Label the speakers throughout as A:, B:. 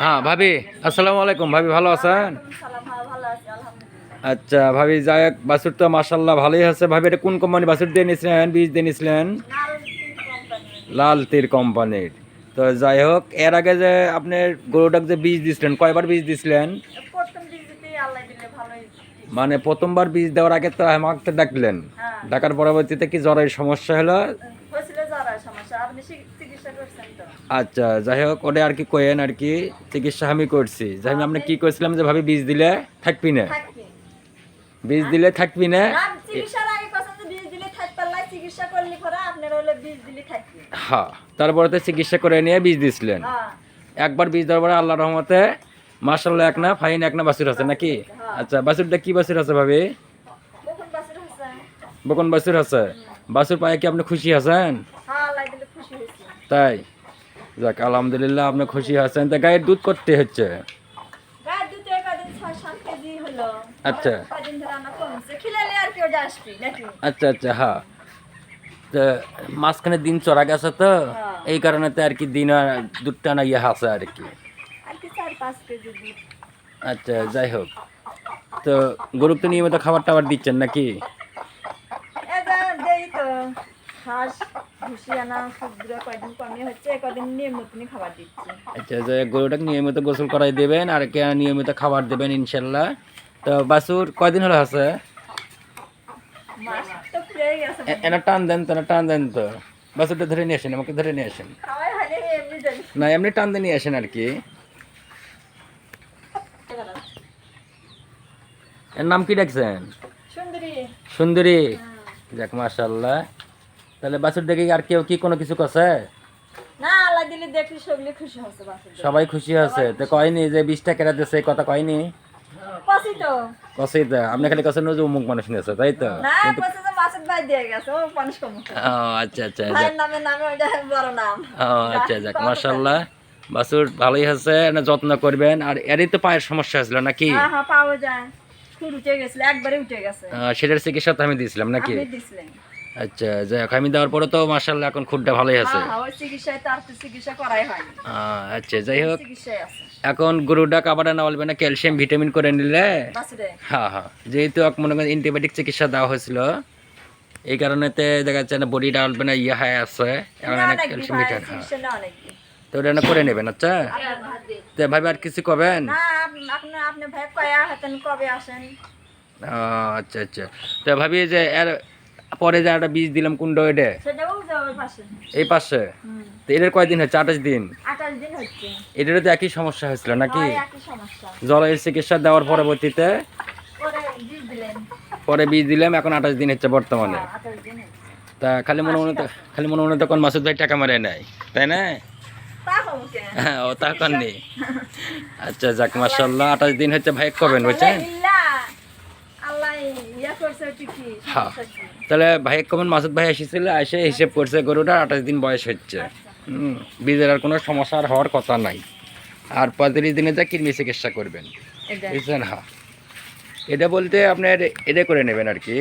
A: হ্যাঁ ভাবি, আসসালামু আলাইকুম। ভাবি ভালো আছেন?
B: সালাম, হ্যাঁ, ভালো আছি আলহামদুলিল্লাহ।
A: আচ্ছা ভাবি, যাই হোক, বাছুর তো মাশাল্লাহ ভালোই আছে। ভাবি এটা কোন কোম্পানি বাছুর দিয়ে নিয়েছিলেন, বীজ দিয়ে নিয়েছিলেন?
B: নালতির কোম্পানি।
A: লাল তীর কোম্পানির। তো যাই হোক, এর আগে যে আপনার গরুটাকে যে বীজ দিয়েছিলেন, কয়বার বীজ দিয়েছিলেন?
B: প্রথম ভিজিটেই আল্লাহ দিলে ভালোই।
A: মানে প্রথমবার বীজ দেওয়ার আগে তো আমাকে ডাকলেন,
B: হ্যাঁ,
A: ডাকার পরবর্তীতে কি জ্বরের সমস্যা হলো?
B: হয়েছিল যারা সমস্যা, আপনি চিকিৎসা করছেন তো?
A: আচ্ছা যাই হোক, ওটা আর কি কয়েন আর কি, চিকিৎসা আমি করছি। যাই হোক, আপনি কি করেছিলাম যে ভাবি বীজ দিলে থাকবি না,
B: থাকি
A: বীজ দিলে থাকবি না।
B: না, চিকিৎসার আগে কথা যে বীজ দিলে থাকতে লাই, চিকিৎসা করলে পরে আপনার হলে বীজ দিলে থাকবে।
A: হ্যাঁ, তারপরে তো চিকিৎসা করে নিয়ে বীজ দিছিলেন।
B: হ্যাঁ,
A: একবার বীজ দেওয়ার পরে আল্লাহ রহমতে মাশাল্লাহ এক না ফাইন এক না বাছুর আছে নাকি? আচ্ছা, বাছুরটা কি বাছুর আছে ভাবি?
B: কখন বাসের হচ্ছে?
A: বকন বাছুর আছে। বাছুর পায়ে কি আপনি খুশি আছেন?
B: হ্যাঁ, আল্লাহ দিলে খুশি হয়েছে।
A: তাই যাক, আলহামদুলিল্লাহ আপনি খুশি আছেন। তা গায়ের দুধ করতে হচ্ছে?
B: গায়ে দুধ কদিন 6-7 কেজি হলো।
A: আচ্ছা
B: কদিন ধরে আনা কমছে, খিলালে আর কেউ আসবে নাকি?
A: আচ্ছা আচ্ছা, হ্যাঁ। তা মাঝখানে দিন চড়া গেছে তো,
B: হ্যাঁ।
A: এই কারণে তো আর কি দিন আর দুধটা না ইয়ে আছে আর কি।
B: আর কি 4-5 কেজি দুধ।
A: আচ্ছা যাই হোক, তো গরুকে তো নিয়মিত খাবার টাবার দিচ্ছেন নাকি?
B: এটা দেই তো, ঘাস ভুসি আনা সবগুলো কয়দিন কমই হচ্ছে, কদিন নিয়মিত খাবার দিচ্ছি।
A: আচ্ছা, যে গরুটাকে নিয়মিত গোসল করাই দেবেন আর কে নিয়মিত খাবার দেবেন ইনশাল্লাহ। তো বাছুর কয়দিন হলো আছে?
B: মাস তো পুরেই গেছে।
A: এনা টান দেন তো, না টান দেন তো, বাছুরটা ধরে নিয়ে আসেন, আমাকে ধরে নিয়ে আসেন।
B: খাওয়াই হয়নি, এমনি দেন।
A: না এমনি টান দিয়ে নিয়ে আসেন আর কি। এর নাম কি ডাকছেন?
B: সুন্দরী।
A: সুন্দরী। যাক মাশাল্লাহ। তাহলে বাছুর দেখে আর কেউ কি কোনো কিছু করছে?
B: না, আল্লাহ দিলে দেখলি সবলি খুশি হচ্ছে বাসুর।
A: সবাই খুশি আছে তো? কয়নি যে 20টা কেটে দিচ্ছে, এই কথা কয়নি?
B: কষি তো।
A: কসেই তো আপনি খালি কছেন যে অমুক মানুষ নিয়েছে, তাই তো?
B: না, কষে যে মাসুদ ভাই দিয়ে গেছে, ও পানিশ কম।
A: ও আচ্ছা আচ্ছা,
B: ভাইয়ের নামে নামে ওইটা বড় নাম।
A: ও আচ্ছা, যাক মাশাল্লাহ। বাছুর ভালোই আছে, না যত্ন করবেন। আর এরই তো পায়ের সমস্যা ছিল নাকি?
B: হ্যাঁ হ্যাঁ, পাওয়া যায়। খুর উঠে গেছিল, একবারে উঠে গেছে।
A: সেটার চিকিৎসা তো আমি দিয়েছিলাম নাকি?
B: আপনি দিছিলেন।
A: আচ্ছা যাই হোক, আমি দেওয়ার পরে তো মাশাল্লাহ এখন খুরটা ভালোই আছে।
B: হ্যাঁ হ্যাঁ, ওই চিকিৎসায় তার তো চিকিৎসা করাই হয়নি।
A: আচ্ছা যাই হোক,
B: চিকিৎসায় আছে
A: এখন গরুটা কাবাডা না বলবে না, ক্যালসিয়াম ভিটামিন করে নিলে।
B: বাসুরে।
A: হ্যাঁ হ্যাঁ, যেহেতু মনে করেন অ্যান্টিবায়োটিক চিকিৎসা দেওয়া হয়েছিল, এই কারণেতে দেখা যাচ্ছে না বডিটা অল্প না ইয়ে হয়ে আছে, এখন
B: না,
A: অনেক
B: অনেক
A: ক্যালসিয়াম
B: ভাই,
A: ভিটামিন। হ্যাঁ,
B: চিকিৎসা না অনেক।
A: তো ওটা না করে নেবেন। আচ্ছা, তো ভাবি আর কিছু করবেন?
B: না, আপনি ভাই কয়া হাতেন কবে আসেন?
A: আচ্ছা আচ্ছা, তো ভাবি যে এর পরে যে একটা বীজ দিলাম কোন ডয়েডে,
B: সেটাও যাবে পাশে।
A: এই পাশে, তো এটার কয়দিন হচ্ছে? 28 দিন।
B: 28 দিন হচ্ছে।
A: এটারও তো একই সমস্যা হয়েছিল নাকি?
B: হয়, একই সমস্যা।
A: জলের চিকিৎসা দেওয়ার পরবর্তীতে
B: পরে বীজ দিলেন।
A: পরে বীজ দিলাম, এখন 28 দিন হচ্ছে বর্তমানে।
B: 28 দিন হচ্ছে।
A: তা খালি মনে মনে তখন মাসুদ ভাই টাকা মারে নাই, তাই না?
B: তা হবে কেন?
A: হ্যাঁ, ও তখন নেই। আচ্ছা যাক মাশাল্লাহ, 28 দিন হচ্ছে ভাই করবেন বুঝছেন?
B: আল্লাহ ইয়া করছে ঠিকই।
A: হ্যাঁ, তাহলে ভাই কবেন মাসুদ ভাই এসেছিল, এসে হিসেব করছে গরুটা 28 দিন বয়স হচ্ছে। বীজের আর কোনো সমস্যা আর হওয়ার কথা নাই। আর 35 দিনে যা কৃমি চিকিৎসা করবেন, বুঝছেন? হ্যাঁ, এটা বলতে আপনার এটা করে নেবেন আর কি।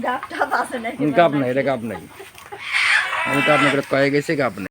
B: গাপটা আছে নাকি?
A: গাব নাই, এটা গাব নাই, আমি তো আপনাকে কয়ে গেছি গাব নাই।